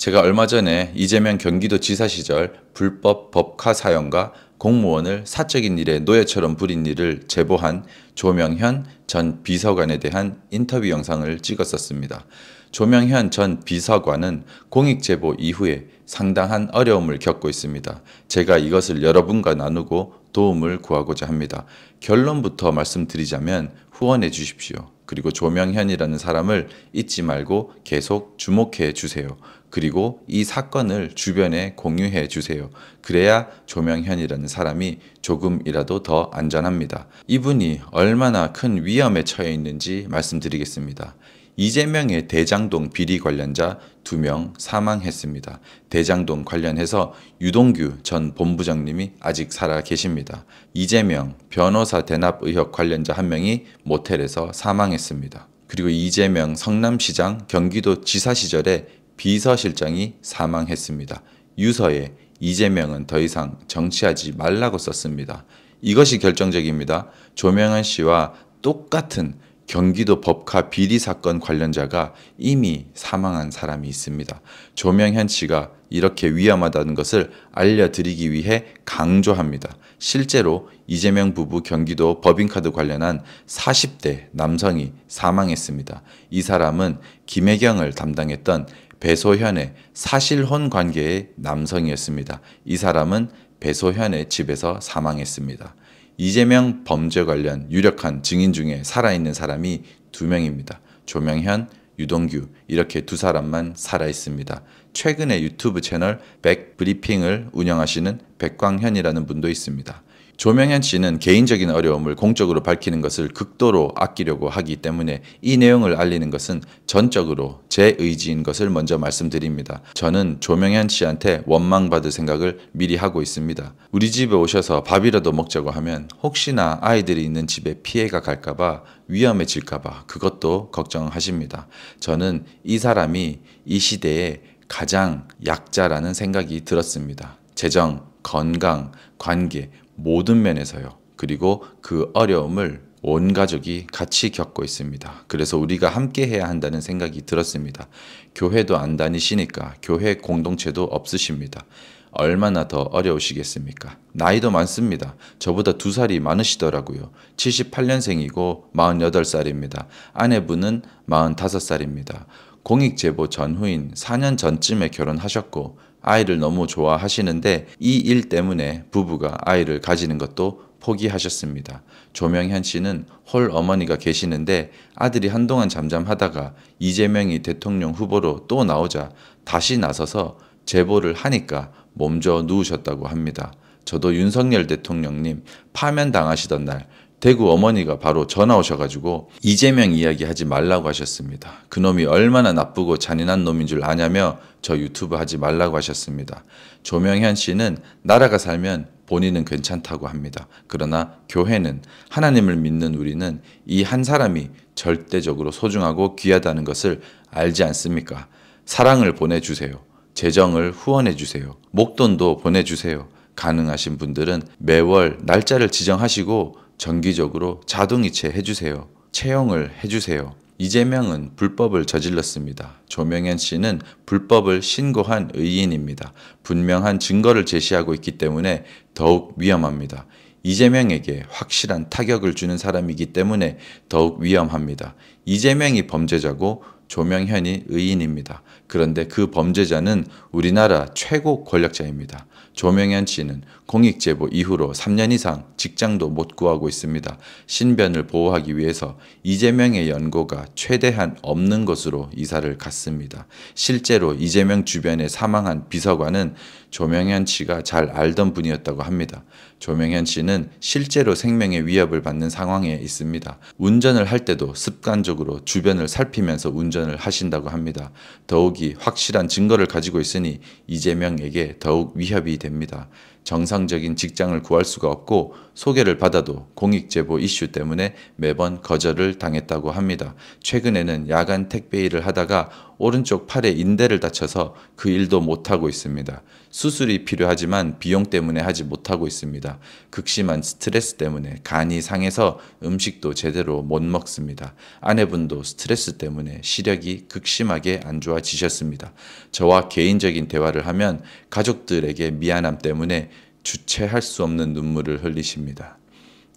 제가 얼마 전에 이재명 경기도지사 시절 불법 법카 사용과 공무원을 사적인 일에 노예처럼 부린 일을 제보한 조명현 전 비서관에 대한 인터뷰 영상을 찍었었습니다. 조명현 전 비서관은 공익 제보 이후에 상당한 어려움을 겪고 있습니다. 제가 이것을 여러분과 나누고 도움을 구하고자 합니다. 결론부터 말씀드리자면 후원해 주십시오. 그리고 조명현이라는 사람을 잊지 말고 계속 주목해 주세요. 그리고 이 사건을 주변에 공유해 주세요. 그래야 조명현이라는 사람이 조금이라도 더 안전합니다. 이분이 얼마나 큰 위험에 처해 있는지 말씀드리겠습니다. 이재명의 대장동 비리 관련자 2명 사망했습니다. 대장동 관련해서 유동규 전 본부장님이 아직 살아 계십니다. 이재명 변호사 대납 의혹 관련자 1명이 모텔에서 사망했습니다. 그리고 이재명 성남시장 경기도지사 시절에 비서실장이 사망했습니다. 유서에 이재명은 더 이상 정치하지 말라고 썼습니다. 이것이 결정적입니다. 조명현 씨와 똑같은 경기도 법카 비리 사건 관련자가 이미 사망한 사람이 있습니다. 조명현 씨가 이렇게 위험하다는 것을 알려드리기 위해 강조합니다. 실제로 이재명 부부 경기도 법인카드 관련한 40대 남성이 사망했습니다. 이 사람은 김혜경을 담당했던 배소현의 사실혼 관계의 남성이었습니다. 이 사람은 배소현의 집에서 사망했습니다. 이재명 범죄 관련 유력한 증인 중에 살아있는 사람이 2명입니다. 조명현, 유동규 이렇게 2사람만 살아있습니다. 최근에 유튜브 채널 백브리핑을 운영하시는 백광현이라는 분도 있습니다. 조명현 씨는 개인적인 어려움을 공적으로 밝히는 것을 극도로 아끼려고 하기 때문에 이 내용을 알리는 것은 전적으로 제 의지인 것을 먼저 말씀드립니다. 저는 조명현 씨한테 원망받을 생각을 미리 하고 있습니다. 우리 집에 오셔서 밥이라도 먹자고 하면 혹시나 아이들이 있는 집에 피해가 갈까봐 위험해질까봐 그것도 걱정하십니다. 저는 이 사람이 이 시대에 가장 약자라는 생각이 들었습니다. 재정, 건강, 관계 모든 면에서요. 그리고 그 어려움을 온 가족이 같이 겪고 있습니다. 그래서 우리가 함께 해야 한다는 생각이 들었습니다. 교회도 안 다니시니까 교회 공동체도 없으십니다. 얼마나 더 어려우시겠습니까? 나이도 많습니다. 저보다 2살이 많으시더라고요. 78년생이고 48살입니다. 아내분은 45살입니다. 공익제보 전후인 4년 전쯤에 결혼하셨고 아이를 너무 좋아하시는데 이 일 때문에 부부가 아이를 가지는 것도 포기하셨습니다. 조명현 씨는 홀 어머니가 계시는데 아들이 한동안 잠잠하다가 이재명이 대통령 후보로 또 나오자 다시 나서서 제보를 하니까 몸져 누우셨다고 합니다. 저도 윤석열 대통령님 파면당하시던 날 대구 어머니가 바로 전화 오셔가지고 이재명 이야기 하지 말라고 하셨습니다. 그놈이 얼마나 나쁘고 잔인한 놈인 줄 아냐며 저 유튜브 하지 말라고 하셨습니다. 조명현 씨는 나라가 살면 본인은 괜찮다고 합니다. 그러나 교회는 하나님을 믿는 우리는 이 한 사람이 절대적으로 소중하고 귀하다는 것을 알지 않습니까? 사랑을 보내주세요. 재정을 후원해주세요. 목돈도 보내주세요. 가능하신 분들은 매월 날짜를 지정하시고 정기적으로 자동이체 해주세요. 채용을 해주세요. 이재명은 불법을 저질렀습니다. 조명현 씨는 불법을 신고한 의인입니다. 분명한 증거를 제시하고 있기 때문에 더욱 위험합니다. 이재명에게 확실한 타격을 주는 사람이기 때문에 더욱 위험합니다. 이재명이 범죄자고 조명현이 의인입니다. 그런데 그 범죄자는 우리나라 최고 권력자입니다. 조명현 씨는 공익제보 이후로 3년 이상 직장도 못 구하고 있습니다. 신변을 보호하기 위해서 이재명의 연고가 최대한 없는 곳으로 이사를 갔습니다. 실제로 이재명 주변에 사망한 비서관은 조명현 씨가 잘 알던 분이었다고 합니다. 조명현 씨는 실제로 생명의 위협을 받는 상황에 있습니다. 운전을 할 때도 습관적으로 주변을 살피면서 운전을 하신다고 합니다. 더욱이 확실한 증거를 가지고 있으니 이재명에게 더욱 위협이 됩니다. 정상적인 직장을 구할 수가 없고 소개를 받아도 공익제보 이슈 때문에 매번 거절을 당했다고 합니다. 최근에는 야간 택배 일을 하다가 오른쪽 팔에 인대를 다쳐서 그 일도 못하고 있습니다. 수술이 필요하지만 비용 때문에 하지 못하고 있습니다. 극심한 스트레스 때문에 간이 상해서 음식도 제대로 못 먹습니다. 아내분도 스트레스 때문에 시력이 극심하게 안 좋아지셨습니다. 저와 개인적인 대화를 하면 가족들에게 미안함 때문에 주체할 수 없는 눈물을 흘리십니다.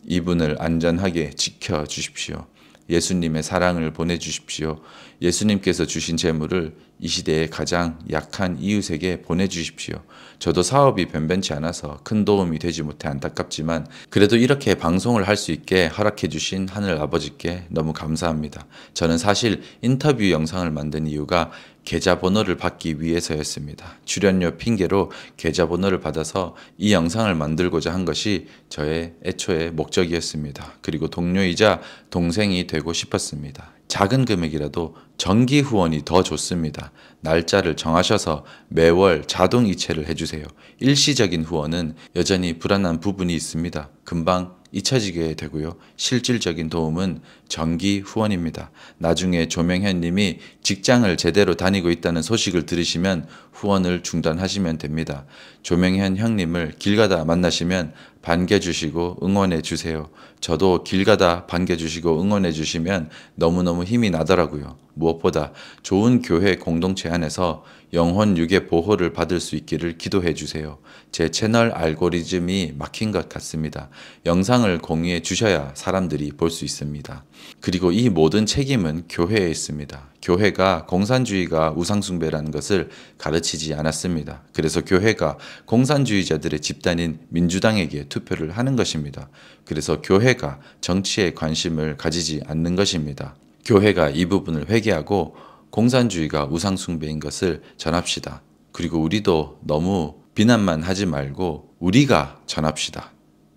이분을 안전하게 지켜주십시오. 예수님의 사랑을 보내주십시오. 예수님께서 주신 재물을 이 시대의 가장 약한 이웃에게 보내주십시오. 저도 사업이 변변치 않아서 큰 도움이 되지 못해 안타깝지만 그래도 이렇게 방송을 할 수 있게 허락해 주신 하늘 아버지께 너무 감사합니다. 저는 사실 인터뷰 영상을 만든 이유가 계좌번호를 받기 위해서였습니다. 출연료 핑계로 계좌번호를 받아서 이 영상을 만들고자 한 것이 저의 애초의 목적이었습니다. 그리고 동료이자 동생이 되고 싶었습니다. 작은 금액이라도 정기 후원이 더 좋습니다. 날짜를 정하셔서 매월 자동 이체를 해주세요. 일시적인 후원은 여전히 불안한 부분이 있습니다. 금방 잊혀지게 되고요. 실질적인 도움은 정기 후원입니다. 나중에 조명현 님이 직장을 제대로 다니고 있다는 소식을 들으시면 후원을 중단하시면 됩니다. 조명현 형님을 길 가다 만나시면 반겨주시고 응원해 주세요. 저도 길 가다 반겨주시고 응원해 주시면 너무너무 힘이 나더라고요. 무엇보다 좋은 교회 공동체 안에서 영혼 육의 보호를 받을 수 있기를 기도해 주세요. 제 채널 알고리즘이 막힌 것 같습니다. 영상을 공유해 주셔야 사람들이 볼 수 있습니다. 그리고 이 모든 책임은 교회에 있습니다. 교회가 공산주의가 우상숭배라는 것을 가르치지 않았습니다. 그래서 교회가 공산주의자들의 집단인 민주당에게 투표를 하는 것입니다. 그래서 교회가 정치에 관심을 가지지 않는 것입니다. 교회가 이 부분을 회개하고 공산주의가 우상숭배인 것을 전합시다. 그리고 우리도 너무 비난만 하지 말고 우리가 전합시다.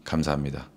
감사합니다.